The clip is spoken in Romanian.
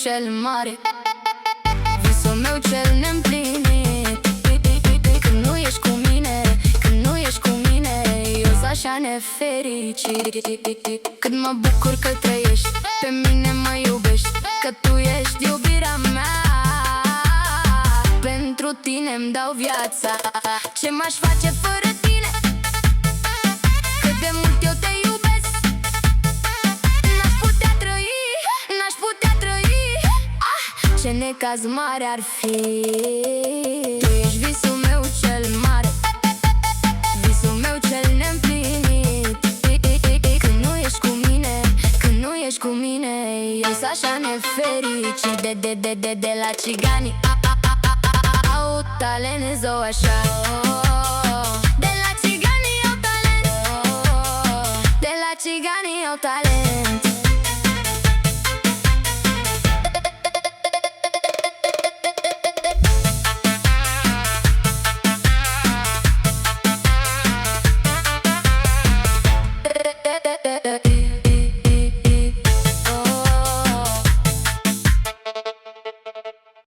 cel mare, visul meu cel neîmplinit. Când nu ești cu mine, când nu ești cu mine, eu sunt așa nefericit. Cât mă bucur că trăiești, pe mine mă iubești, că tu ești iubirea mea. Pentru tine-mi dau viața, ce m-aș face fără tine? Cât de mult eu te iubesc, n-aș putea trăi, n-aș putea trăi. Ce necaz mare ar fi. Tu ești visul meu cel mare, visul meu cel neîmplinit. Când nu ești cu mine, când nu ești cu mine, eu sunt așa nefericit. De la Cigani au talent, zău așa. De la Cigani au talent, de la Cigani au talent.